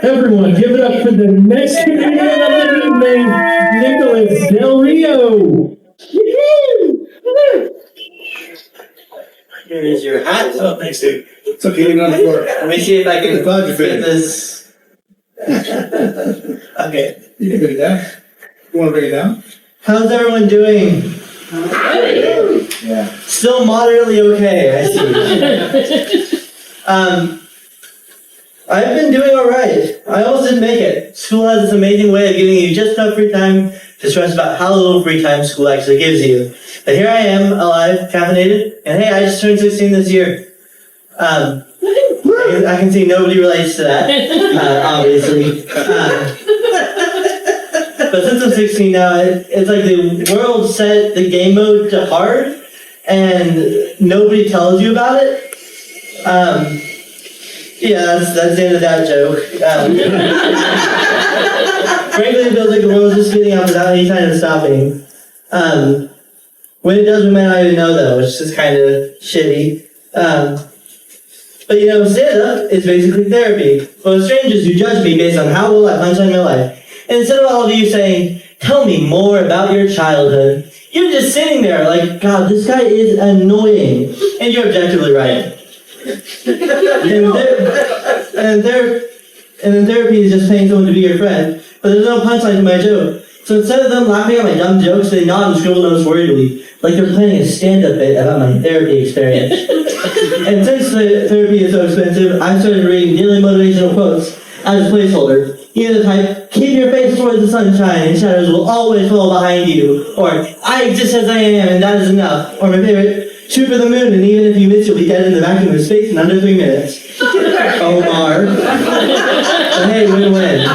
Everyone, give it up for the next comedian of the evening, Nicolas DelRio. Here is your hat. Oh, thanks, dude. It's okay, leave it on the floor. Let me see if I can Glad you fit finished. this. Okay. You can bring it down. You want to bring it down? How's everyone doing? Yeah. Still moderately okay, I see. I've been doing alright. I almost didn't make it. School has this amazing way of giving you just enough free time to stress about how little free time school actually gives you. But here I am, alive, caffeinated, and hey, I just turned 16 this year. I can see nobody relates to that, obviously. But since I'm 16 now, it's like the world set the game mode to hard, and nobody tells you about it. Yeah, that's the end of that joke. Frankly, it feels like the world's just speeding up without any kind of stopping. When it does, we might not even know though, which is kind of shitty. But you know, stand-up is basically therapy. For strangers who judge me based on how well I punch in my life. And instead of all of you saying, tell me more about your childhood, you're just sitting there like, God, this guy is annoying. And you're objectively right. And therapy is just paying someone to be your friend, but there's no punchline to my joke. So instead of them laughing at my dumb jokes, they nod and scribble notes worriedly, like they're planning a stand-up bit about my therapy experience. And since the therapy is so expensive, I started reading daily motivational quotes as a placeholder. Either type, keep your face towards the sunshine and shadows will always fall behind you, or I exist as I am and that is enough, or my favorite, shoot for the moon, and even if you miss, you'll be dead in the vacuum of space in under 3 minutes. Omar. But hey, win-win.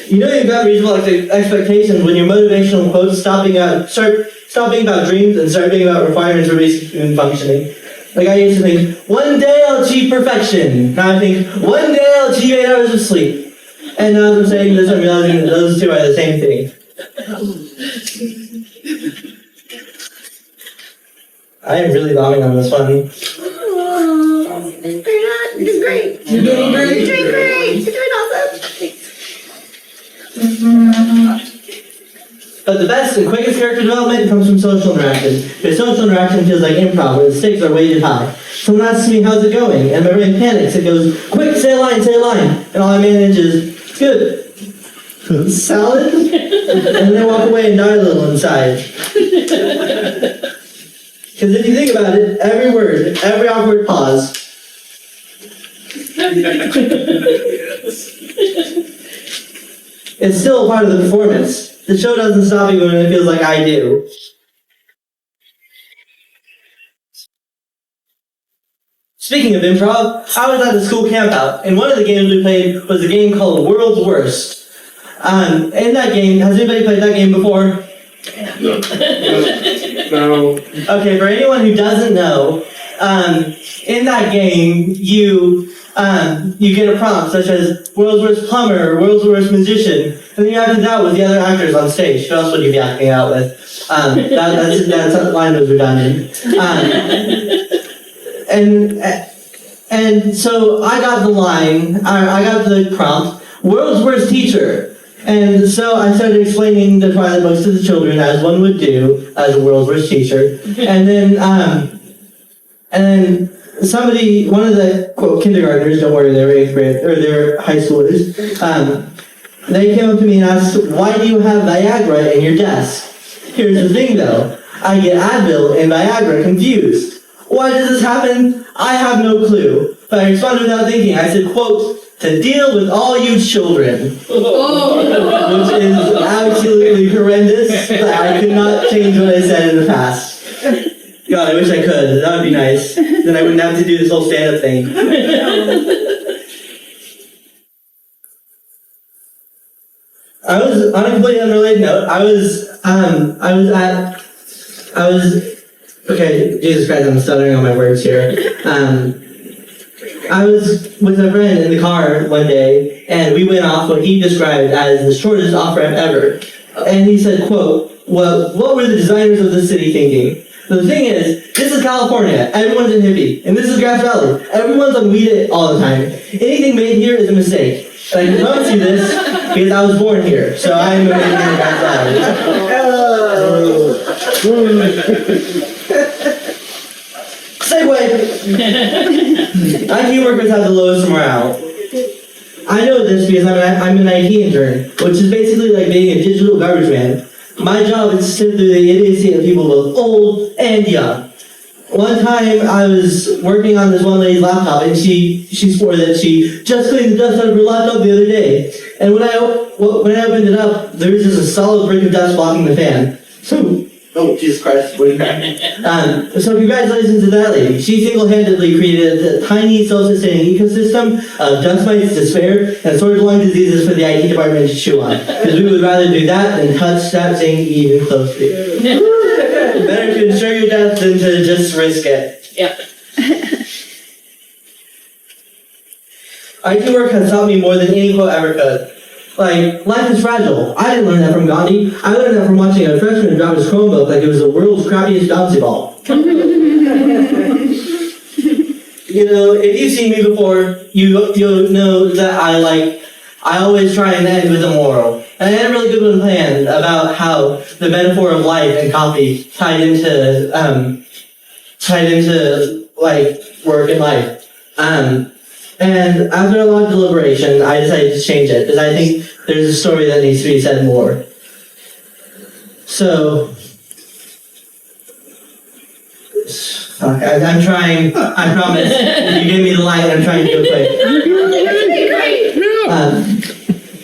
You know you've got reasonable expectations when your motivational quotes stop being about dreams and start being about requirements for basic human functioning. Like I used to think, one day I'll achieve perfection. Now I think, one day I'll achieve 8 hours of sleep. And now as I'm saying this, I'm realizing that those two are the same thing. I am really bombing on this one. You're doing great. You're doing great. You're doing great. You're doing awesome. But the best and quickest character development comes from social interaction. Because social interaction feels like improv, where the stakes are weighted high. Someone asks me, how's it going? And my brain panics. It goes, quick, say a line, say a line. And all I manage is, it's good. Salad? And then walk away and die a little inside. Because if you think about it, every word, every awkward pause, it's still a part of the performance. The show doesn't stop even when it feels like I do. Speaking of improv, I was at the school campout, and one of the games we played was a game called World's Worst. In that game, has anybody played that game before? No. Okay, for anyone who doesn't know, in that game, you get a prompt such as World's Worst Plumber or World's Worst Musician, and then you have to doubt with the other actors on stage. Who else would you be acting out with? That line was redundant. And so I got the line, I got the prompt, World's Worst Teacher. And so I started explaining the Twilight books to the children, as one would do as a world's worst teacher. And then somebody, one of the quote kindergartners, don't worry, they were 8th grade, or they were high schoolers. They came up to me and asked, "Why do you have Viagra in your desk?" Here's the thing, though: I get Advil and Viagra confused. Why does this happen? I have no clue. But I responded without thinking. I said, "Quote, to deal with all you children," which is absolutely horrendous, but I could not change what I said in the past. God, I wish I could. That would be nice. Then I wouldn't have to do this whole stand-up thing. I was, on a completely unrelated note, okay, Jesus Christ, I'm stuttering on my words here. I was with a friend in the car one day, and we went off what he described as the shortest off-ramp ever. And he said, quote, "Well, what were the designers of the city thinking? The thing is, this is California. Everyone's a hippie. And this is Grass Valley. Everyone's on weed all the time. Anything made here is a mistake. And I can promise you this because I was born here. So I am a man in Grass Valley. Segue. IT workers have the lowest morale. I know this because I'm an IT intern, which is basically like being a digital garbage man. My job is to sift through the idiocy of people both old and young. One time I was working on this one lady's laptop and she swore that she just cleaned the dust out of her laptop the other day. And when I opened it up, there was just a solid brick of dust blocking the fan. So, oh Jesus Christ, what are you so congratulations to that lady. She single-handedly created a tiny self-sustaining ecosystem of dust mites, despair, and sort of lung diseases for the IT department to chew on. Because we would rather do that than touch that thing even closely. Better to ensure your death than to just risk it. Yeah. IT work has taught me more than any quote ever could. Like, life is fragile. I didn't learn that from Gandhi. I learned that from watching a freshman drop his Chromebook like it was the world's crappiest bouncy ball. You know, if you've seen me before, you'll know that I always try and end with a moral. And I had a really good one planned about how the metaphor of life and coffee tied into like work and life. And after a lot of deliberation, I decided to change it because I think there's a story that needs to be said more. So, I'm trying. I promise. You gave me the light. I'm trying to do it quick.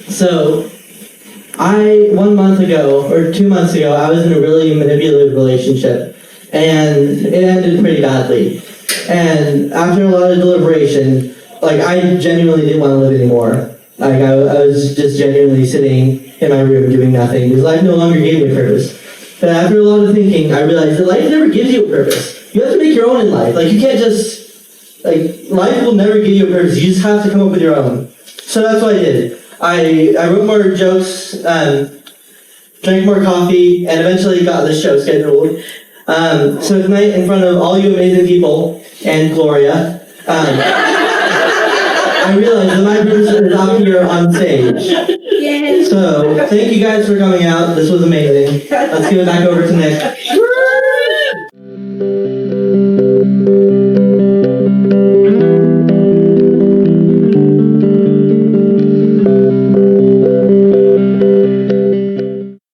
So, 1 month ago or 2 months ago, I was in a really manipulative relationship, and it ended pretty badly. And after a lot of deliberation, like, I genuinely didn't want to live anymore. Like, I was just genuinely sitting in my room doing nothing because life no longer gave me a purpose. But after a lot of thinking, I realized that life never gives you a purpose. You have to make your own in life. Like, you can't just, like, life will never give you a purpose. You just have to come up with your own. So that's what I did. I wrote more jokes, drank more coffee, and eventually got this show scheduled. So tonight, in front of all you amazing people and Gloria, I realized that my producer is up here on stage. Yes. So, thank you guys for coming out. This was amazing. Let's give it back over to Nick.